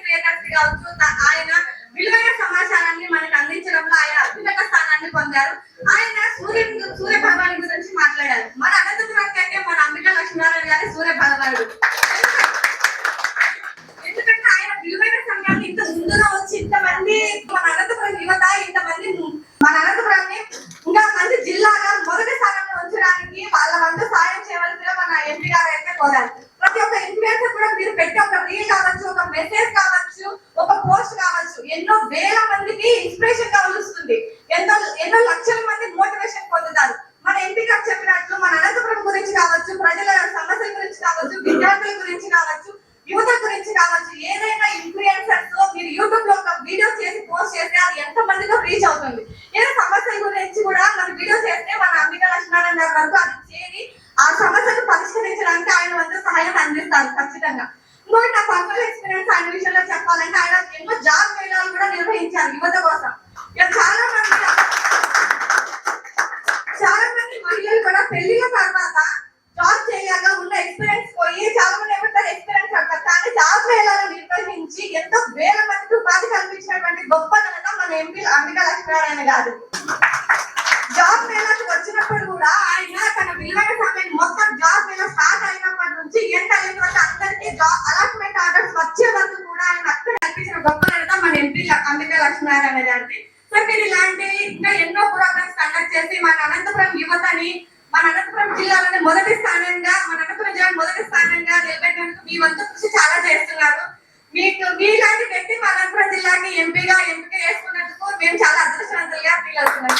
Creators కావచ్చు, ఆయన విలువైన సమాచారాన్ని మనకు అందించడంలో ఆయన అత్యున్నత స్థానాన్ని పొందారు. ఆయన సూర్య భగవాన్ గురించి మాట్లాడారు. మన అనంతపురానికి అయితే మన అంబికా లక్ష్మీనారాయణ గారి సూర్య భగవానుడు. ఎందుకంటే ఆయన విలువైన సమయాన్ని ఇంత ముందుగా వచ్చి ఇంతమంది మన అనంతపురం యువత ఇంతమంది మన అనంతపురాన్ని ఇంకా మంచి జిల్లాగా మొదటి స్థానంలో ఉంచడానికి వాళ్ళ వంతు సాయం చేయవలసిన మన ఎంపీ గారు అయితే కోరారు. ప్రతి ఒక్క ఇన్ఫ్లుయెన్సర్ కూడా మీరు పెట్టే ఒక రీల్ కావచ్చు, ఒక మెసేజ్ కావచ్చు, ఒక పోస్ట్ కావచ్చు, ఎన్నో వేల మందికి ఇన్స్పిరేషన్ గా వస్తుంది. ఎన్నో లక్షల మంది మోటివేషన్ పొందుతారు. మన ఎంపీ గారు చెప్పినట్లు మన అనంతపురం గురించి కావచ్చు, ప్రజల సమస్యల గురించి కావచ్చు, విద్యార్థుల గురించి కావచ్చు, యువత గురించి కావచ్చు, ఏదైనా ఇన్ఫ్లుయెన్సర్స్ మీరు యూట్యూబ్ లో ఒక వీడియో చేసి పోస్ట్ చేస్తే అది ఎంత మందితో రీచ్ అవుతుంది. ఏదో సమస్యల గురించి కూడా మన వీడియో చేస్తే మన అంబికా లక్ష్మీనారాయణ గారి వరకు అది చేరి ఆ సమస్యను పరిష్కరించడానికి ఆయన వంతు సహాయం అందిస్తారు ఖచ్చితంగా. ఇంకోటి నా పర్సనల్ ఎక్స్పీరియన్స్ ఆయన విషయంలో చెప్పాలంటే ఆయన ఎన్నో జాబ్ మేళాలు కూడా నిర్వహించారు యువత కోసం. చాలా మంది మహిళలు కూడా పెళ్లిల తర్వాత జాబ్ చేయాక ఉన్న ఎక్స్పీరియన్స్ పోయి చాలా మంది ఏమంటారు ఎక్స్పీరియన్స్ అంటారు. కానీ జాబ్ మేళాలు నిర్వహించి ఎంతో వేల మందికి ఉపాధి కల్పించినటువంటి గొప్ప ఘనత మన ఎంపీ అంబికా లక్ష్మీనారాయణ గారు. జాబ్ మేళాకు వచ్చినప్పుడు కూడా ఆయన తన విలువైన సమయాన్ని మొత్తం జాబ్ మేళా స్టార్ట్ అయినప్పటి నుంచి ఎండ్ అయిన వరకు అందరికీ జాబ్ అలాట్మెంట్ ఆర్డర్స్ వచ్చే వరకు కూడా ఆయన అక్కడ కల్పించిన గొప్ప ఘనత మన ఎంపీ అంబికా లక్ష్మీనారాయణ గారిది. సో మీరు ఇలాంటి ఇంకా ఎన్నో ప్రోగ్రామ్స్ కండక్ట్ చేసి మన అనంతపురం యువతని మన అనంతపురం జిల్లాలోని మొదటి స్థానంగా మన అనంతపురం జిల్లా మొదటి స్థానంగా నిలబెట్టేందుకు మీ వంతు కృషి చాలా చేస్తున్నారు. మీలాంటి వ్యక్తి మన అనంతపురం జిల్లాకి ఎంపీగా ఎంపిక చేసుకున్నందుకు మేము చాలా అదృష్టవంతులుగా ఫీల్ అవుతున్నాం.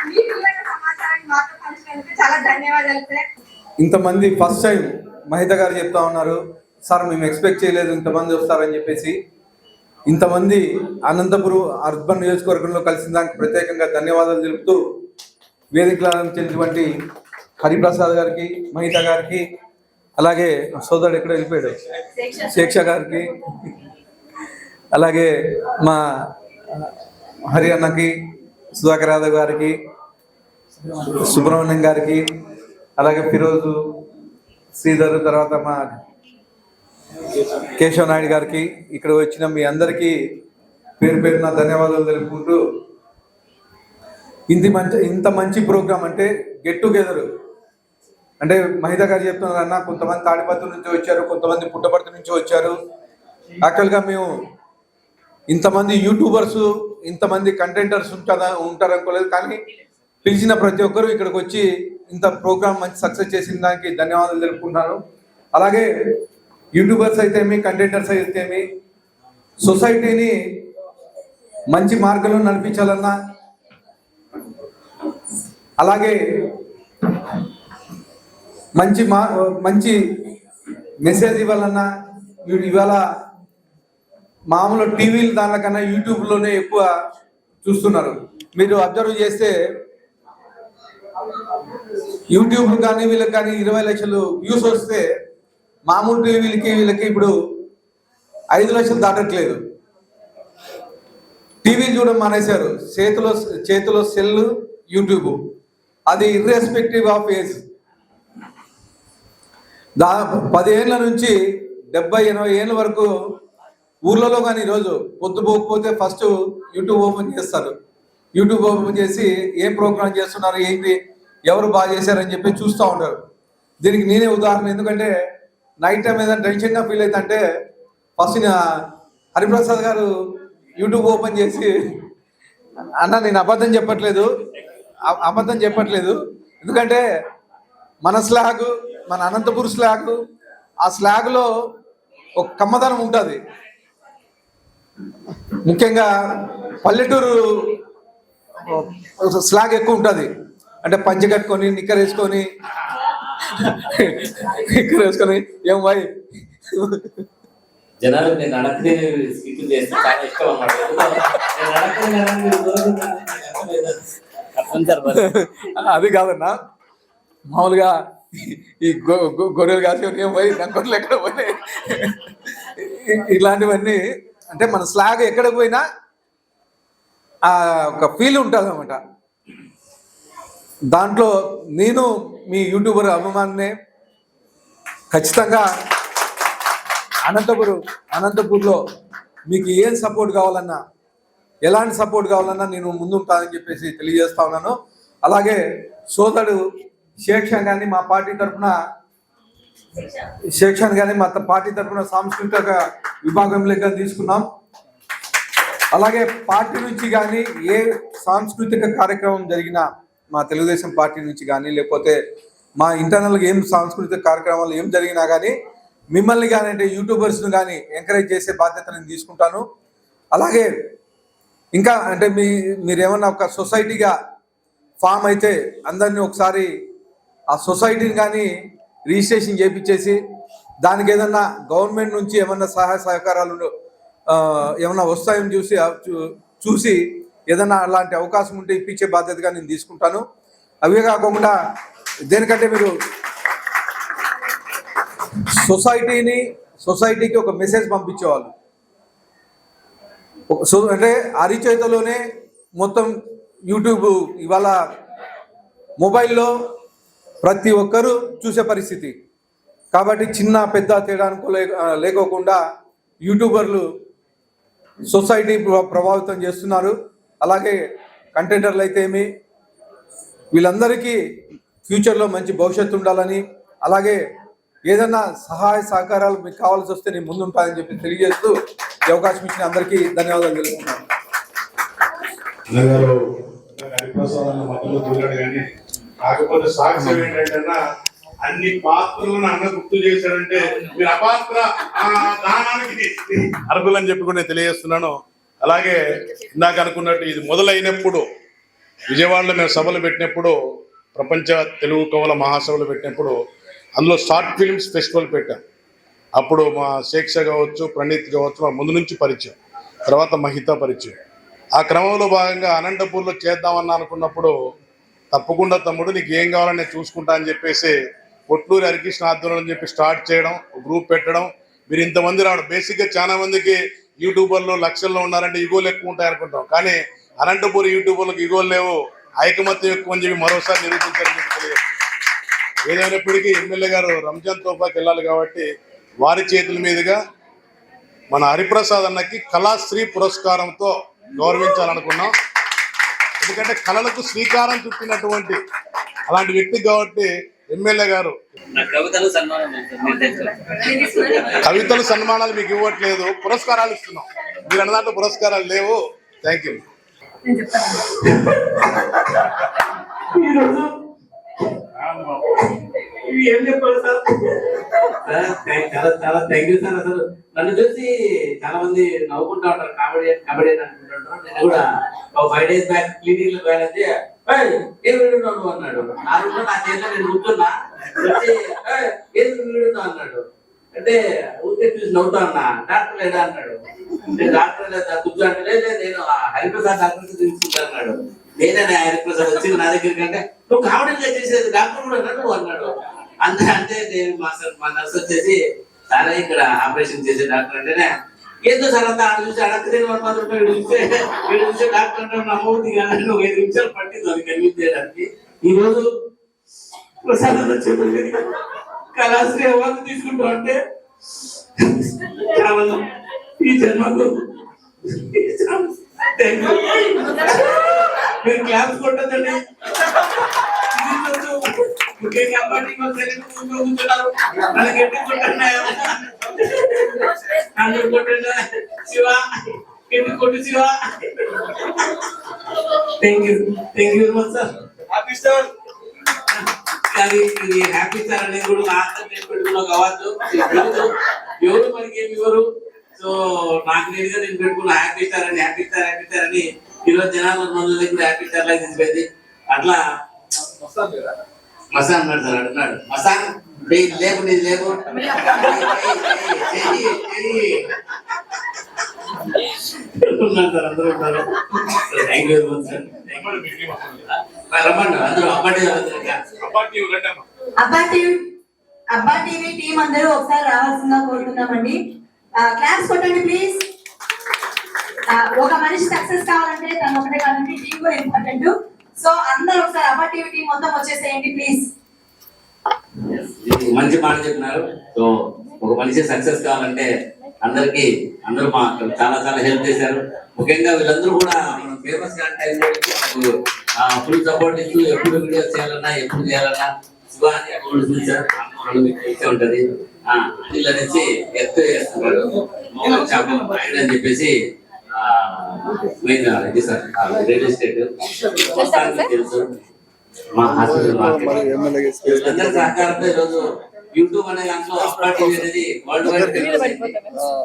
మీ పిల్లల సమాచారాన్ని మాతో పంచినందుకు చాలా ధన్యవాదాలు సార్. ఇంతమంది ఫస్ట్ టైం మహిత గారు చెప్తా ఉన్నారు, సార్ మేము ఎక్స్పెక్ట్ చేయలేదు ఇంతమంది వస్తారని చెప్పేసి. ఇంతమంది అనంతపురం అర్బన్ నియోజకవర్గంలో కలిసిన దానికి ప్రత్యేకంగా ధన్యవాదాలు తెలుపుతూ వేదికలో చెందినటువంటి హరిప్రసాద్ గారికి, మహిత గారికి, అలాగే సోదరుడు ఎక్కడ వెళ్ళిపోయాడు శేక్ష గారికి, అలాగే మా హరి అన్నకి, సుధాకర్ యాదవ్ గారికి, సుబ్రహ్మణ్యం గారికి, అలాగే ఫిరోజు శ్రీధర్, తర్వాత మా కేశవ నాయుడు గారికి, ఇక్కడ వచ్చిన మీ అందరికీ పేరు పేరున ధన్యవాదాలు తెలుపుకుంటూ, ఇంత మంచి ప్రోగ్రామ్ అంటే గెట్ టుగెదర్ అంటే మహిత గారు చెప్తున్నారు అన్న, కొంతమంది తాడిపత్రి నుంచి వచ్చారు, కొంతమంది పుట్టపర్తి నుంచి వచ్చారు. యాక్చువల్గా మేము ఇంతమంది యూట్యూబర్స్, ఇంతమంది కంటెంటర్స్ ఉంటారు అనుకోలేదు. కానీ పిలిచిన ప్రతి ఒక్కరూ ఇక్కడికి వచ్చి ఇంత ప్రోగ్రామ్ మంచి సక్సెస్ చేసిన దానికి ధన్యవాదాలు తెలుపుకుంటున్నాను. అలాగే యూట్యూబర్స్ అయితేమి, కంటెంటర్స్ అయితేమి సొసైటీని మంచి మార్గంలో నడిపించాలన్నా, అలాగే మంచి మెసేజ్ ఇవ్వాలన్నా, ఇవాళ మామూలు టీవీలు దానికన్నా యూట్యూబ్లోనే ఎక్కువ చూస్తున్నారు. మీరు అబ్జర్వ్ చేస్తే యూట్యూబ్ కానీ వీళ్ళకి కానీ 20 లక్షలు వ్యూస్ వస్తే మామూలు టీవీలకి వీళ్ళకి ఇప్పుడు 5 లక్షలు దాటట్లేదు. టీవీ చూడడం మానేశారు, చేతిలో సెల్, యూట్యూబ్. అది ఇర్రెస్పెక్టివ్ ఆఫ్ ఏజ్. 10 ఏళ్ళ నుంచి 70-80 ఏళ్ళ వరకు ఊర్లలో కానీ ఈరోజు పొద్దుపోకపోతే ఫస్ట్ యూట్యూబ్ ఓపెన్ చేస్తారు. యూట్యూబ్ ఓపెన్ చేసి ఏ ప్రోగ్రామ్ చేస్తున్నారు, ఏంటి, ఎవరు బాగా చేశారని చెప్పి చూస్తూ ఉంటారు. దీనికి నేనే ఉదాహరణ. ఎందుకంటే నైట్ టైం ఏదైనా టెన్షన్గా ఫీల్ అవుతుంటే ఫస్ట్ హరిప్రసాద్ గారు యూట్యూబ్ ఓపెన్ చేసి, అన్న నేను అబద్ధం చెప్పట్లేదు, ఎందుకంటే మన స్లాగ్, మన అనంతపూర్ స్లాగ్, ఆ స్లాగ్లో ఒక కమ్మదనం ఉంటుంది. ముఖ్యంగా పల్లెటూరు స్లాగ్ ఎక్కువ ఉంటుంది. అంటే పంచె కట్టుకొని నిక్కర్ వేసుకొని ఏం బాయ్ జనాలకు నేను అడగనే స్కిట్లు చేస్తే చాలా ఇష్టం అన్నమాట. అది కాదన్నా, మామూలుగా ఈ గొర్రెలు కాసుకొని ఏం పోయి గొర్రెలు ఎక్కడ పోయినాయి, ఇలాంటివన్నీ. అంటే మన స్లాగ్ ఎక్కడికి పోయినా ఒక ఫీల్ ఉంటుంది అన్నమాట. దాంట్లో నేను మీ యూట్యూబర్ అభిమానినే. ఖచ్చితంగా అనంతపూర్లో మీకు ఏం సపోర్ట్ కావాలన్నా, ఎలాంటి సపోర్ట్ కావాలన్నా నేను ముందుంటానని చెప్పేసి తెలియజేస్తా ఉన్నాను. అలాగే సోదరుడు శేఖర్ కానీ మా పార్టీ తరఫున సాంస్కృతిక విభాగంలో తీసుకున్నాం. అలాగే పార్టీ నుంచి కానీ ఏ సాంస్కృతిక కార్యక్రమం జరిగినా మా తెలుగుదేశం పార్టీ నుంచి కానీ లేకపోతే మా ఇంటర్నల్గా ఏం సాంస్కృతిక కార్యక్రమాలు ఏం జరిగినా కానీ మిమ్మల్ని కానీ అంటే యూట్యూబర్స్ను కానీ ఎంకరేజ్ చేసే బాధ్యత నేను తీసుకుంటాను. అలాగే ఇంకా అంటే మీరేమన్నా ఒక సొసైటీగా ఫామ్ అయితే అందరినీ ఒకసారి ఆ సొసైటీని కానీ రిజిస్ట్రేషన్ చేయించేసి దానికి ఏదన్నా గవర్నమెంట్ నుంచి ఏమన్నా సహాయ సహకారాలు ఏమన్నా వస్తాయని చూసి ఏదన్నా అలాంటి అవకాశం ఉంటే ఇప్పించే బాధ్యతగా నేను తీసుకుంటాను. అవే కాకుండా దేనికంటే మీరు సొసైటీకి ఒక మెసేజ్ పంపించేవాళ్ళు. అంటే అరిచేతలోనే మొత్తం యూట్యూబ్ ఇవాళ మొబైల్లో ప్రతి ఒక్కరూ చూసే పరిస్థితి కాబట్టి చిన్న పెద్ద తేడా లేకోకుండా యూట్యూబర్లు సొసైటీ ప్రభావితం చేస్తున్నారు. అలాగే కంటెంటర్లు అయితే వీళ్ళందరికీ ఫ్యూచర్లో మంచి భవిష్యత్తు ఉండాలని, అలాగే ఏదన్నా సహాయ సహకారాలు మీకు కావాల్సి వస్తే నేను ముందుంటానని చెప్పి తెలియజేస్తూ ఈ అవకాశం ఇచ్చిన అందరికీ ధన్యవాదాలు తెలుపుతున్నాను. కాకపోతే సాక్ష్యం ఏంటంటే అన్ని పాత్రలను అన్న గుర్తు చేశాడంటే మీరు అపాత్ర దానానికి అర్హులని చెప్పి కూడా నేను తెలియజేస్తున్నాను. అలాగే ఇందాక అనుకున్నట్టు ఇది మొదలైనప్పుడు విజయవాడలో మేము సభలు పెట్టినప్పుడు ప్రపంచ తెలుగు కవుల మహాసభలు పెట్టినప్పుడు అందులో షార్ట్ ఫిల్మ్స్ ఫెస్టివల్ పెట్టాం. అప్పుడు మా శేఖర్ కావచ్చు, ప్రణీత్ కావచ్చు, మా ముందు నుంచి పరిచయం, తర్వాత మహిత పరిచయం. ఆ క్రమంలో భాగంగా అనంతపూర్లో చేద్దామని అనుకున్నప్పుడు తప్పకుండా తమ్ముడు నీకు ఏం కావాలని నేను చూసుకుంటా అని చెప్పేసి పొట్లూరి హరికృష్ణ ఆధ్వర్యం అని చెప్పి స్టార్ట్ చేయడం, గ్రూప్ పెట్టడం, మీరు ఇంతమంది రావడం. బేసిక్గా చాలా మందికి యూట్యూబర్లు లక్షల్లో ఉన్నారంటే ఈగోలు ఎక్కువ ఉంటాయి అనుకుంటాం, కానీ అనంతపూర్ యూట్యూబర్లకు ఈగోలు లేవు, ఐకమత్యం ఎక్కువ అని చెప్పి మరోసారి నిరూపించారని చెప్పి తెలియజేస్తాం. ఏదైనప్పటికీ ఎమ్మెల్యే గారు రంజాన్ తోఫాకి వెళ్ళాలి కాబట్టి వారి చేతుల మీదుగా మన హరిప్రసాద్ అన్నకి కళాశ్రీ పురస్కారంతో గౌరవించాలనుకున్నాం. ఎందుకంటే కళలకు శ్రీకారం చుట్టినటువంటి అలాంటి వ్యక్తి కాబట్టి ఎమ్మెల్యే గారు కవితలు సన్మానాలు మీకు ఇవ్వట్లేదు, పురస్కారాలు ఇస్తున్నాం. మీరు అన్నదాంట్లో పురస్కారాలు లేవు. Thank you. ఏం చెప్పారు సార్? చాలా చాలా థ్యాంక్ యూ సార్. అసలు నన్ను చూసి చాలా మంది నవ్వుకుంటా ఉంటారు, కామెడీ అనుకుంటుంటారు. నేను కూడా ఒక 5 days బ్యాక్ క్లినిక్ లో పోయినైతే ఏం వీడున్నావు అన్నాడు. నా రూమ్ లో నా చేతిలో నేను కూర్చున్నా, వచ్చి ఏం వీడున్నావు అన్నాడు. అంటే ఊరికే చూసి నవ్వుతా అన్నా. డాక్టర్ లేదా అన్నాడు. నేను డాక్టర్ లేదా కూర్చో అంటే లేదు నేను హరిప్రసాద్ డాక్టర్ తీసుకుంటా అన్నాడు. నేనే హరిప్రసాద్ వచ్చి నా దగ్గరికి అంటే నువ్వు కామెడీగా చేసేది డాక్టర్ కూడా అన్నాడు అన్నాడు. అంటే నేను మా నర్స్ వచ్చేసి సారే ఇక్కడ ఆపరేషన్ చేసే డాక్టర్ అంటేనే ఏదో సార్ అంతా ఆడ చూసి అడగలేదు చూసే డాక్టర్ అంటే నమ్మవుతుంది కానీ ఒక 5 నిమిషాలు పట్టింది అది కన్విన్స్ చేయడానికి. ఈ రోజు ప్రసాద్ కళాశ్రీ అవార్డు తీసుకుంటా అంటే కేవలం ఈ జన్మకు మీరు క్లాప్స్ కొట్టదండి. శివ ఎందుకు కొట్టు Shiva. Thank you very much sir. Happy star. అది ఇది హ్యాపీ స్టార్ అనేది కూడా నా పెట్టుకున్న అవార్డు ఎవరు మనకి ఏమి ఇవ్వరు. సో నాకు నేనుగా నేను పెట్టుకున్న హ్యాపీ స్టార్ అని ఈరోజు జనాలు మన దగ్గర హ్యాపీ స్టార్ లాగా తీసిపోయింది. అట్లా మసాన్ అన్నాడు సార్, అన్నాడు మసాన్ లేకు నీది లేకు ఉన్నారు సార్, అందరూ ఉంటారు. Thank you very much sir. రమ్మండి అందరూ అబ్బా టీవీ టీం అందరూ ఒకసారి రావాల్సిందిగా కోరుతున్నామండి. క్లాస్ కొట్టండి ప్లీజ్. ఒక మనిషి సక్సెస్ కావాలంటే తను ఒకటే కాదండి, టీం కూడా ఇంపార్టెంట్. సో అందరూ ఒకసారి అబ్బా టీవీ టీం మొత్తం వచ్చేసేయండి ప్లీజ్. మంచి మాట చెప్పినారు. సో ఒక మనిషి సక్సెస్ కావాలంటే అందరూ చాలా చాలా హెల్ప్ చేశారు. ముఖ్యంగా వీళ్ళందరూ కూడా మనం ఫేమస్ ఫుల్ సపోర్ట్ ఇస్తూ ఎప్పుడు వీడియోస్ చేయాలన్నా ఎప్పుడు చేయాలన్నా శివ అని అకౌంట్ చూసారు తెలిసే ఉంటది. ఇలా నుంచి ఎత్తు చేస్తున్నారు అని చెప్పేసి మెయిన్ ఇది సార్ రియల్ ఎస్టేట్ తెలుసు. మా హాస్పిటల్ అందరి సహకారంతో ఈరోజు యూట్యూబ్ అనే దాంట్లో అప్పా టీవీ అనేది వరల్డ్ వైడ్.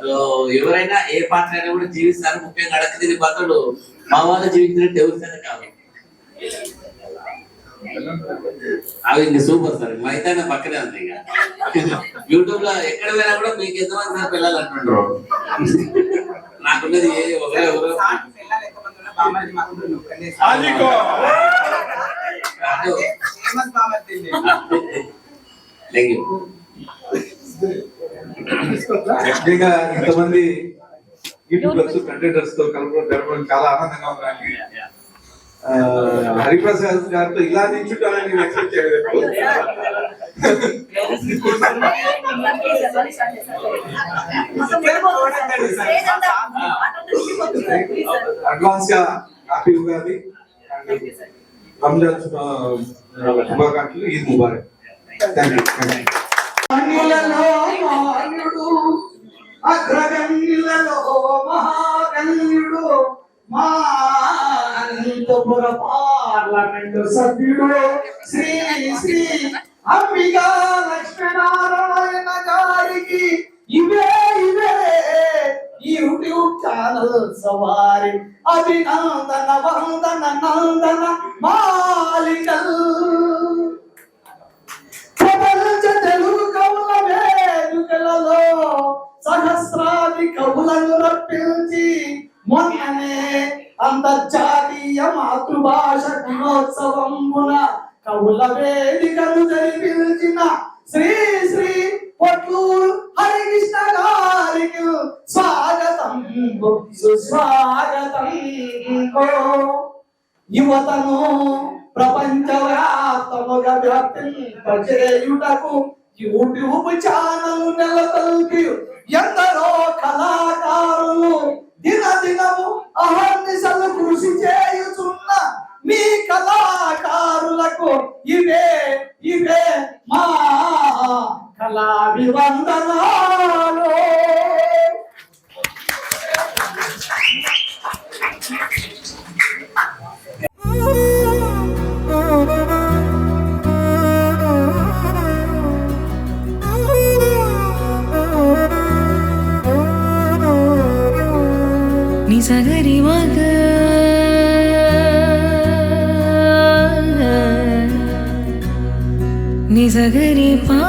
సో ఎవరైనా ఏ పాత్ర అయినా కూడా జీవిస్తారు. ముఖ్యంగా అడక తిని పాత్రలు మా వాళ్ళు జీవించినట్టు ఎవరి చేత కాదు. అవి సూపర్ సార్. మైతాన పక్కనే ఉంది. ఇక యూట్యూబ్ లో ఎక్కడ పోయినా కూడా మీకు ఎంతమంది సార్ పిల్లలు అంటుండ్రు. నాకున్నది ఒకరే ముఖ్యంగా ఇంతమంది యూట్యూబర్స్ కంటెంటర్స్ తో కలపడం చాలా ఆనందంగా ఉంది. హరిప్రసాద్ గారితో ఇలా నిల్చుంటానని నేను ఎక్స్పెక్ట్ చేయలేదు. అడ్వాన్స్ గా హ్యాపీ ఉగాది, రంజాన్ శుభాకాంక్షలు, ఈద్ ముబారక్. Thank you. అగ్రగణ్యులలో మహాగణ్యుడు మా అనంతపుర పార్లమెంటు సభ్యుడు శ్రీ శ్రీ అంబికా లక్ష్మీనారాయణ గారికి ఇవే యూట్యూబ్ ఛానల్ సవారి అభినందన వందన నందన మాలికల్. ప్రపంచ తెలుగు కవుల వేడుకలలో సహస్రాది కవులను రప్పించి మొన్ననే అంతర్జాతీయ మాతృభాష దినోత్సవమున కవుల వేదికను జరిపించిన శ్రీ శ్రీ పొట్లూరు హరికృష్ణ గారికి స్వాగతం సుస్వాగతం. యువతను ప్రపంచవ్యాప్తముగా వ్యాప్తింపచేయుటకు యూట్యూబ్ ఛానల్ నెలకొల్పి ఎందరో కళాకారులు దినదినము అహర్నిశలు కృషి చేయుచున్న మీ కళాకారులకు ఇవే మా కళాభివందనాలు. నిసగరి మగ నిసగరి పా